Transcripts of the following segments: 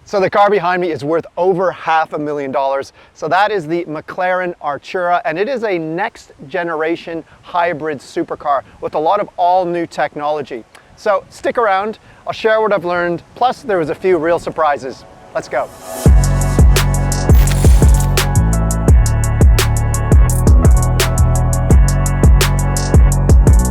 So the car behind me is worth over $500,000. So that is the McLaren Artura, and it is a next generation hybrid supercar with a lot of all new technology. So stick around, I'll share what I've learned, plus there was a few real surprises. Let's go.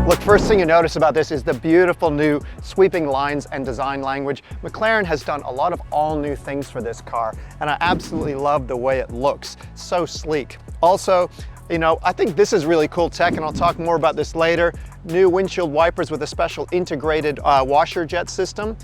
Look, first thing you notice about this is the beautiful new sweeping lines and design language. McLaren has done a lot of all new things for this car, and I absolutely love the way it looks. So sleek. Also, you know, I think this is really cool tech, and I'll talk more about this later. New windshield wipers with a special integrated washer jet system.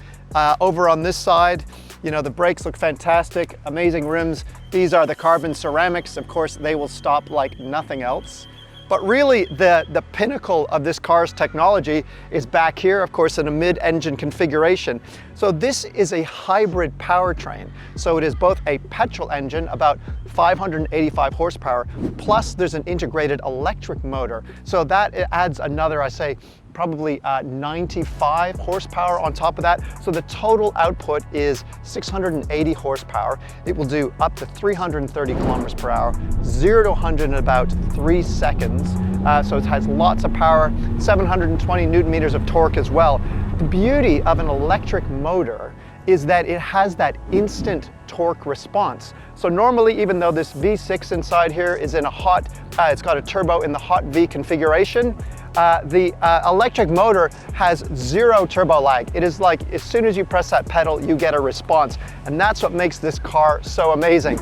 Over on this side, you know, the brakes look fantastic, amazing rims. These are the carbon ceramics. Of course, they will stop like nothing else. But really, the pinnacle of this car's technology is back here, of course, in a mid-engine configuration. So this is a hybrid powertrain. So it is both a petrol engine, about 585 horsepower, plus there's an integrated electric motor. So that adds another, I say, probably 95 horsepower on top of that. So the total output is 680 horsepower. It will do up to 330 kilometers per hour, 0 to 100 in about 3 seconds. So it has lots of power, 720 Newton meters of torque as well. The beauty of an electric motor is that it has that instant torque response. So normally, even though this V6 inside here is in a hot, it's got a turbo in the hot V configuration, the electric motor has 0 turbo lag. It is like, as soon as you press that pedal, you get a response. And that's what makes this car so amazing.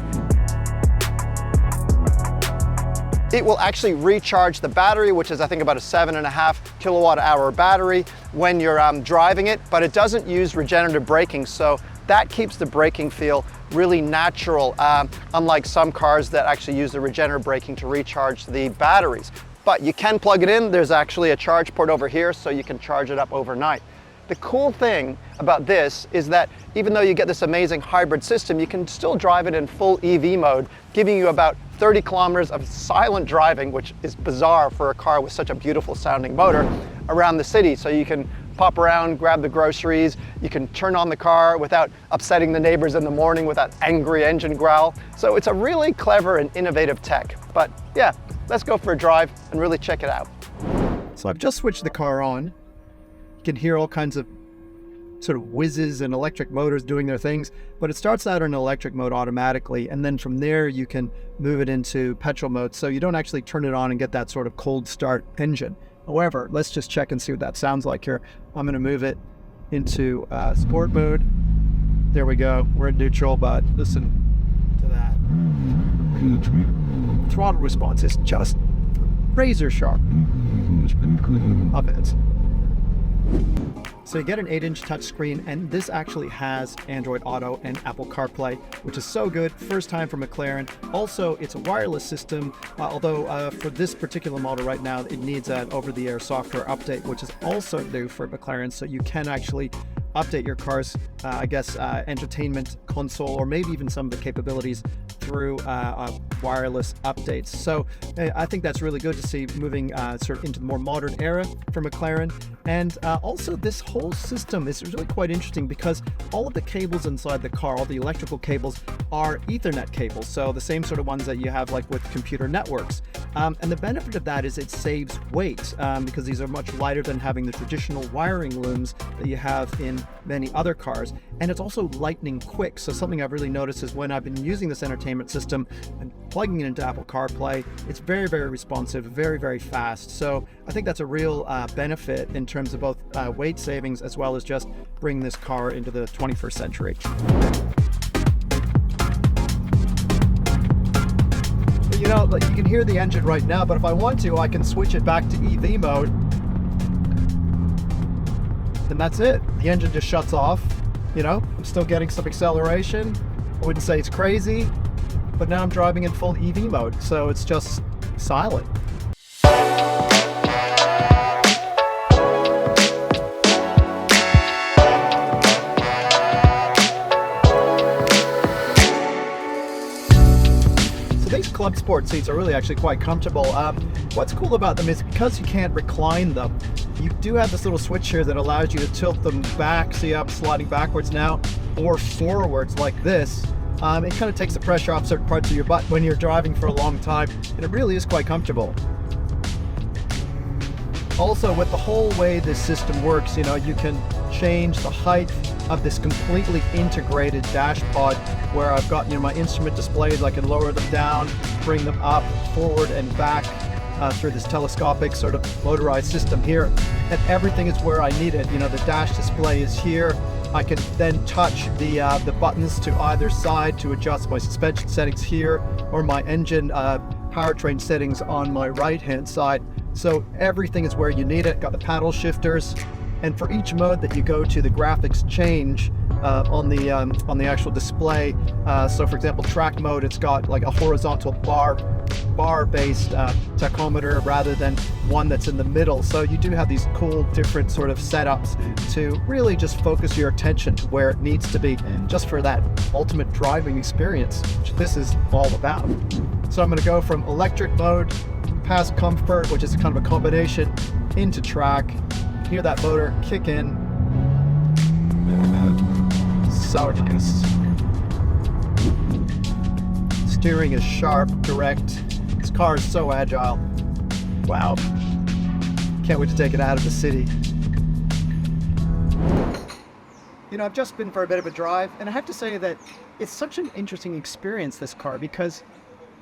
It will actually recharge the battery, which is I think about a 7.5 kilowatt hour battery when you're driving it, but it doesn't use regenerative braking. So that keeps the braking feel really natural, unlike some cars that actually use the regenerative braking to recharge the batteries. But you can plug it in. There's actually a charge port over here, so you can charge it up overnight. The cool thing about this is that even though you get this amazing hybrid system, you can still drive it in full EV mode, giving you about 30 kilometers of silent driving, which is bizarre for a car with such a beautiful sounding motor, around the city. So you can pop around, grab the groceries, you can turn on the car without upsetting the neighbors in the morning with that angry engine growl. So it's a really clever and innovative tech. But yeah, let's go for a drive and really check it out. So I've just switched the car on. You can hear all kinds of sort of whizzes and electric motors doing their things, but it starts out in electric mode automatically, and then from there you can move it into petrol mode, so you don't actually turn it on and get that sort of cold start engine. However, let's just check and see what that sounds like here. I'm going to move it into sport mode. There we go. We're in neutral, but listen to that. Throttle response is just razor sharp of it. So you get an 8-inch touchscreen, and this actually has Android Auto and Apple CarPlay, which is so good. First time for McLaren. Also, it's a wireless system, although for this particular model right now, it needs an over-the-air software update, which is also new for McLaren, so you can actually update your car's, entertainment console, or maybe even some of the capabilities through wireless updates. So I think that's really good to see, moving sort of into the more modern era for McLaren. And also this whole system is really quite interesting because all of the cables inside the car, all the electrical cables, are Ethernet cables. So the same sort of ones that you have like with computer networks. And the benefit of that is it saves weight because these are much lighter than having the traditional wiring looms that you have in many other cars. And it's also lightning quick. So something I've really noticed is when I've been using this entertainment system and plugging it into Apple CarPlay, it's very, very responsive, very, very fast. So I think that's a real benefit in terms of both weight savings as well as just bringing this car into the 21st century. You know, like, you can hear the engine right now, but if I want to, I can switch it back to EV mode. And that's it. The engine just shuts off. You know, I'm still getting some acceleration. I wouldn't say it's crazy, but now I'm driving in full EV mode, so it's just silent. Club Sport seats are really actually quite comfortable. What's cool about them is because you can't recline them, you do have this little switch here that allows you to tilt them back. See how I'm sliding backwards now? or forwards like this, it kind of takes the pressure off certain parts of your butt when you're driving for a long time, and it really is quite comfortable. Also, with the whole way this system works, you know, you can change the height of this completely integrated dash pod, where I've got, you know, my instrument displays. I can lower them down, bring them up, forward and back through this telescopic sort of motorized system here, and everything is where I need it. You know, the dash display is here. I can then touch the buttons to either side to adjust my suspension settings here, or my engine powertrain settings on my right hand side. So everything is where you need it. Got the paddle shifters, and for each mode that you go to, the graphics change on the actual display. So for example, track mode, it's got like a horizontal bar-based tachometer rather than one that's in the middle. So you do have these cool different sort of setups to really just focus your attention to where it needs to be, just for that ultimate driving experience, which this is all about. So I'm going to go from electric mode past comfort, which is kind of a combination, into track. Hear that motor kick in. So nice. Steering is sharp, direct. This car is so agile. Wow. Can't wait to take it out of the city. You know, I've just been for a bit of a drive, and I have to say that it's such an interesting experience, this car, because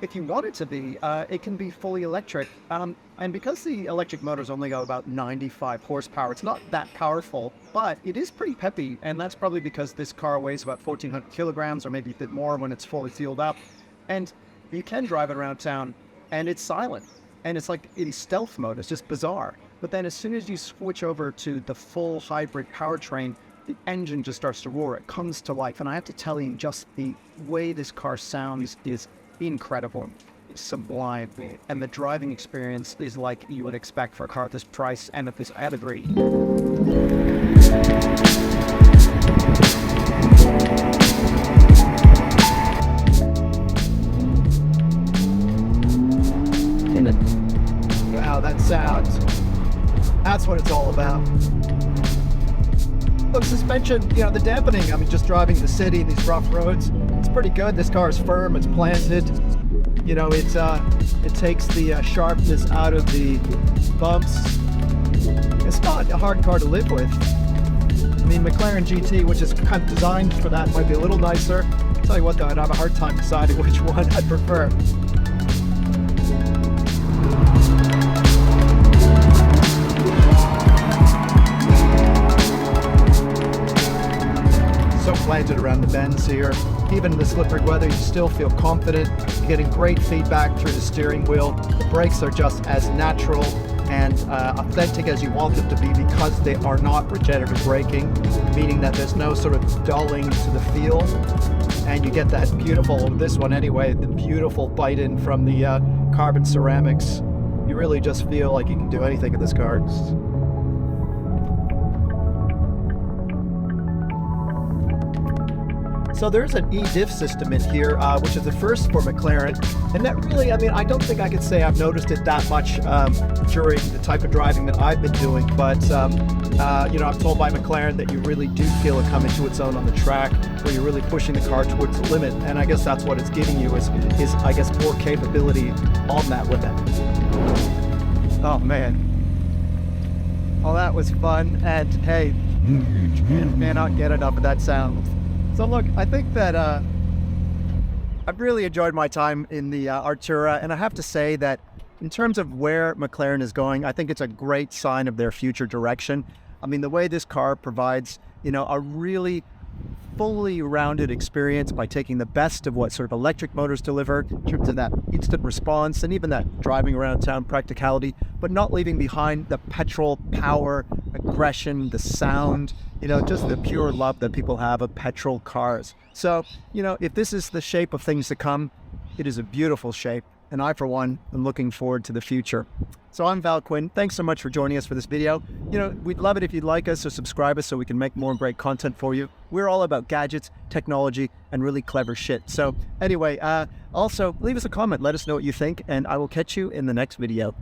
if you want it to be, it can be fully electric. And because the electric motors only go about 95 horsepower, it's not that powerful, but it is pretty peppy. And that's probably because this car weighs about 1,400 kilograms, or maybe a bit more when it's fully fueled up. And you can drive it around town, and it's silent. And it's like in stealth mode. It's just bizarre. But then as soon as you switch over to the full hybrid powertrain, the engine just starts to roar. It comes to life. And I have to tell you, just the way this car sounds is incredible. It's sublime, and the driving experience is like you would expect for a car at this price and at this pedigree. Wow, that sound. That's what it's all about. Look, suspension, you know, the dampening, I mean, just driving the city, these rough roads, it's pretty good. This car is firm, it's planted. You know, it takes the sharpness out of the bumps. It's not a hard car to live with. I mean, McLaren GT, which is kind of designed for that, might be a little nicer. I'll tell you what though, I'd have a hard time deciding which one I'd prefer. Planted around the bends here. Even in the slippery weather, you still feel confident. You're getting great feedback through the steering wheel. The brakes are just as natural and authentic as you want them to be, because they are not regenerative braking, meaning that there's no sort of dulling to the feel. And you get that beautiful, this one anyway, the beautiful bite in from the carbon ceramics. You really just feel like you can do anything in this car. So there's an e-diff system in here, which is the first for McLaren. And that really, I mean, I don't think I could say I've noticed it that much during the type of driving that I've been doing. But, you know, I'm told by McLaren that you really do feel it come into its own on the track, where you're really pushing the car towards the limit. And I guess that's what it's giving you is I guess, more capability on that with it. Oh, man. Well, that was fun. And, hey, cannot get enough of that sound. So look, I think that I've really enjoyed my time in the Artura, and I have to say that in terms of where McLaren is going, I think it's a great sign of their future direction. I mean, the way this car provides, you know, a really fully rounded experience by taking the best of what sort of electric motors deliver in terms of that instant response and even that driving around town practicality, but not leaving behind the petrol power, aggression, the sound, you know, just the pure love that people have of petrol cars. So, you know, if this is the shape of things to come, it is a beautiful shape. And I, for one, am looking forward to the future. So I'm Val Quinn. Thanks so much for joining us for this video. You know, we'd love it if you'd like us or subscribe us so we can make more great content for you. We're all about gadgets, technology, and really clever shit. So anyway, also leave us a comment. Let us know what you think, and I will catch you in the next video.